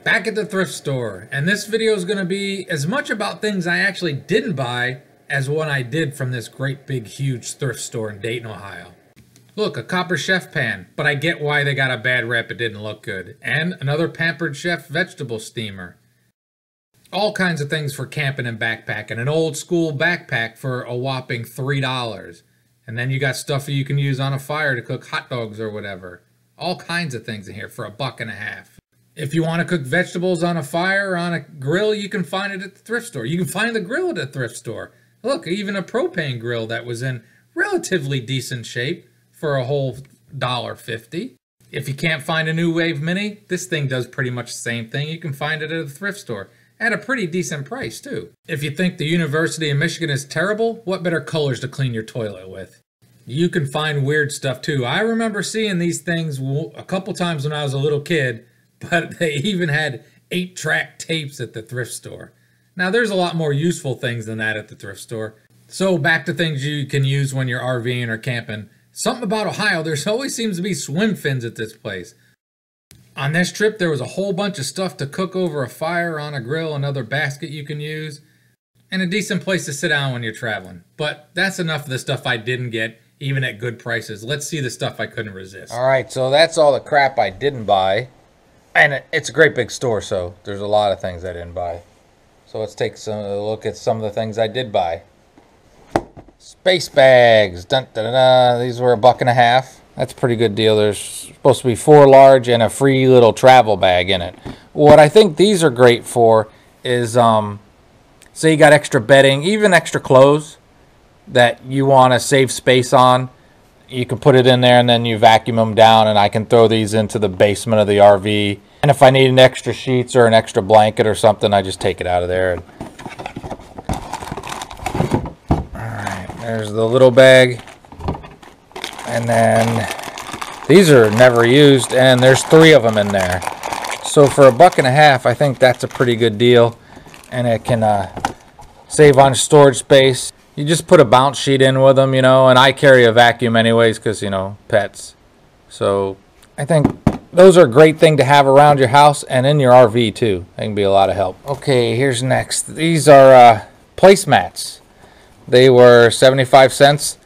Back at the thrift store, and this video is going to be as much about things I actually didn't buy as what I did from this great big huge thrift store in Dayton, Ohio. Look, a copper chef pan, but I get why they got a bad rep, it didn't look good. And another Pampered Chef vegetable steamer. All kinds of things for camping and backpacking. An old school backpack for a whopping $3. And then you got stuff that you can use on a fire to cook hot dogs or whatever. All kinds of things in here for $1.50. If you want to cook vegetables on a fire or on a grill, you can find it at the thrift store. You can find the grill at the thrift store. Look, even a propane grill that was in relatively decent shape for a whole $1.50. If you can't find a New Wave Mini, this thing does pretty much the same thing. You can find it at a thrift store at a pretty decent price too. If you think the University of Michigan is terrible, what better colors to clean your toilet with? You can find weird stuff too. I remember seeing these things a couple times when I was a little kid, but they even had 8-track tapes at the thrift store. Now there's a lot more useful things than that at the thrift store. So back to things you can use when you're RVing or camping. Something about Ohio, there always seems to be swim fins at this place. On this trip, there was a whole bunch of stuff to cook over a fire, on a grill, another basket you can use, and a decent place to sit down when you're traveling. But that's enough of the stuff I didn't get, even at good prices. Let's see the stuff I couldn't resist. All right, so that's all the crap I didn't buy. And it's a great big store, so there's a lot of things I didn't buy. So let's take a look at some of the things I did buy. Space bags. Dun, dun, dun, dun. These were $1.50. That's a pretty good deal. There's supposed to be 4 large and a free little travel bag in it. What I think these are great for is, say you got extra bedding, even extra clothes that you want to save space on. You can put it in there and then you vacuum them down, and I can throw these into the basement of the RV. And if I need an extra sheets or an extra blanket or something, I just take it out of there. There's the little bag, and then these are never used, and there's 3 of them in there. So for $1.50, I think that's a pretty good deal, and it can save on storage space. You just put a bounce sheet in with them, you know, and I carry a vacuum anyways because, you know, pets. So I think those are a great thing to have around your house and in your RV too. They can be a lot of help. Okay, here's next. These are placemats. They were 75 cents.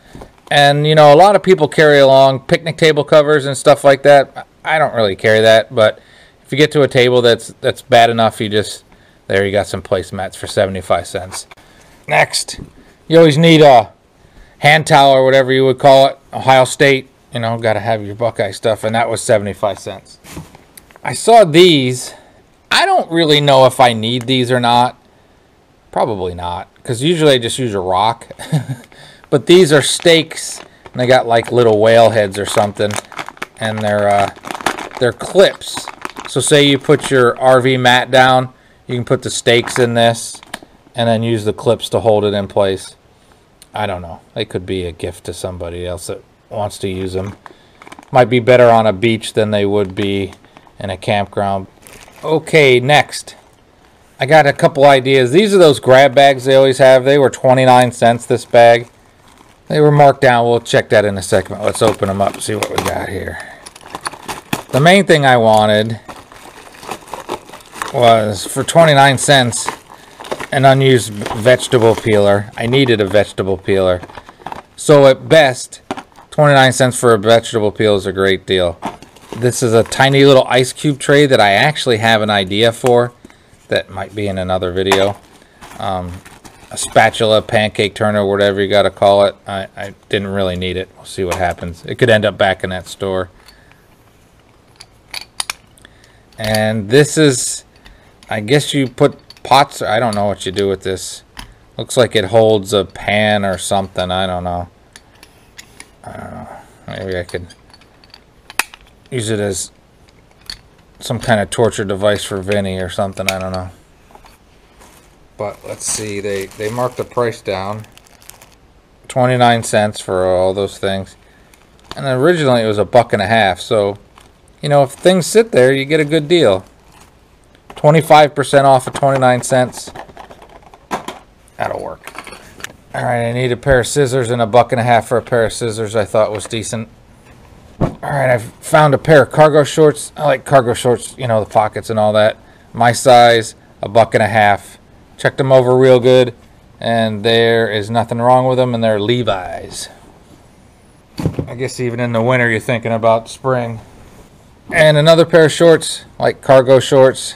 And, you know, a lot of people carry along picnic table covers and stuff like that. I don't really carry that, but if you get to a table that's bad enough, there you got some placemats for 75 cents. Next, you always need a hand towel or whatever you would call it. Ohio State, you know, got to have your Buckeye stuff, and that was 75 cents. I saw these. I don't really know if I need these or not. Probably not, because usually I just use a rock. But these are stakes, and they got like little whale heads or something, and they're clips. So say you put your RV mat down, you can put the stakes in this, and then use the clips to hold it in place. I don't know. They could be a gift to somebody else that wants to use them. Might be better on a beach than they would be in a campground. Okay, next. I got a couple ideas. These are those grab bags they always have. They were 29 cents this bag. They were marked down. We'll check that in a second. Let's open them up and see what we got here. The main thing I wanted was for 29 cents an unused vegetable peeler. I needed a vegetable peeler. So at best, 29 cents for a vegetable peeler is a great deal. This is a tiny little ice cube tray that I actually have an idea for. That might be in another video. A spatula, pancake turner, whatever you got to call it. I didn't really need it. We'll see what happens. It could end up back in that store. And this is, I guess you put pots. I don't know what you do with this. Looks like it holds a pan or something. I don't know. Maybe I could use it as some kind of torture device for Vinny or something. I don't know. But let's see. They marked the price down. 29 cents for all those things. And originally it was $1.50. So, you know, if things sit there, you get a good deal. 25% off of 29 cents. That'll work. Alright, I need a pair of scissors, and $1.50 for a pair of scissors I thought was decent. Alright, I've found a pair of cargo shorts. I like cargo shorts, you know, the pockets and all that. my size, $1.50. Checked them over real good, and there is nothing wrong with them, and they're Levi's. I guess even in the winter you're thinking about spring. And another pair of shorts, like cargo shorts,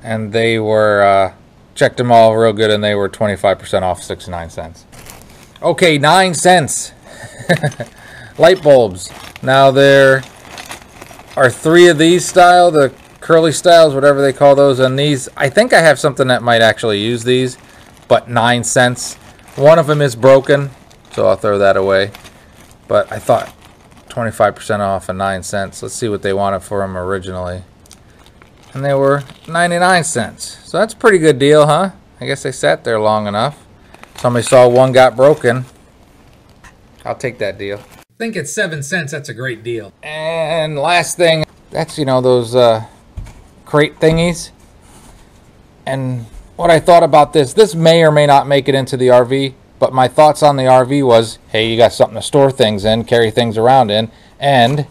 and they were, checked them all real good, and they were 25% off, 69 cents. Okay, 9 cents. Light bulbs. Now there are 3 of these style, the curly styles, whatever they call those, and these, I think I have something that might actually use these, but 9 cents. One of them is broken, so I'll throw that away. But I thought 25% off and 9 cents. Let's see what they wanted for them originally. And they were 99 cents. So that's a pretty good deal, huh? I guess they sat there long enough. Somebody saw one got broken. I'll take that deal. I think at 7 cents, that's a great deal. And last thing, that's, you know, those crate thingies. And what I thought about this may or may not make it into the RV, but my thoughts on the RV was, hey, you got something to store things in, carry things around in, and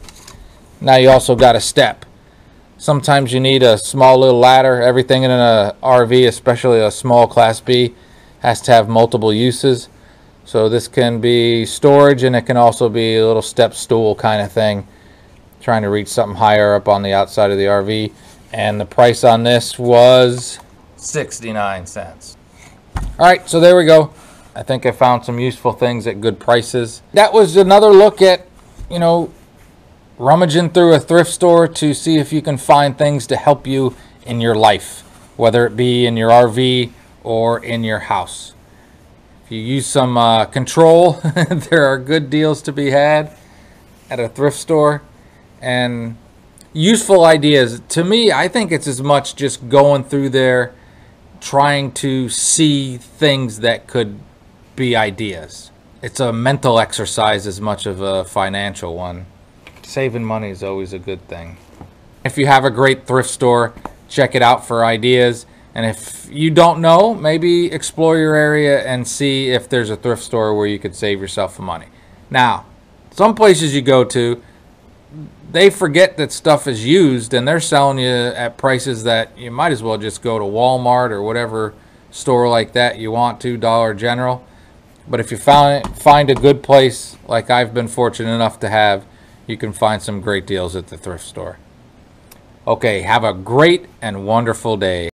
now you also got a step. Sometimes you need a small little ladder. Everything in an RV, especially a small Class B, has to have multiple uses. So this can be storage, and it can also be a little step stool kind of thing, trying to reach something higher up on the outside of the RV. And the price on this was 69 cents. All right, so there we go. I think I found some useful things at good prices. That was another look at, you know, rummaging through a thrift store to see if you can find things to help you in your life, whether it be in your RV or in your house. If you use some control, there are good deals to be had at a thrift store. And useful ideas. To me, I think it's as much just going through there, trying to see things that could be ideas. It's a mental exercise as much of a financial one. Saving money is always a good thing. If you have a great thrift store, check it out for ideas. And if you don't know, maybe explore your area and see if there's a thrift store where you could save yourself some money. Now, some places you go to, they forget that stuff is used, and they're selling you at prices that you might as well just go to Walmart or whatever store like that you want to, Dollar General. But if you find a good place like I've been fortunate enough to have, you can find some great deals at the thrift store. Okay, have a great and wonderful day.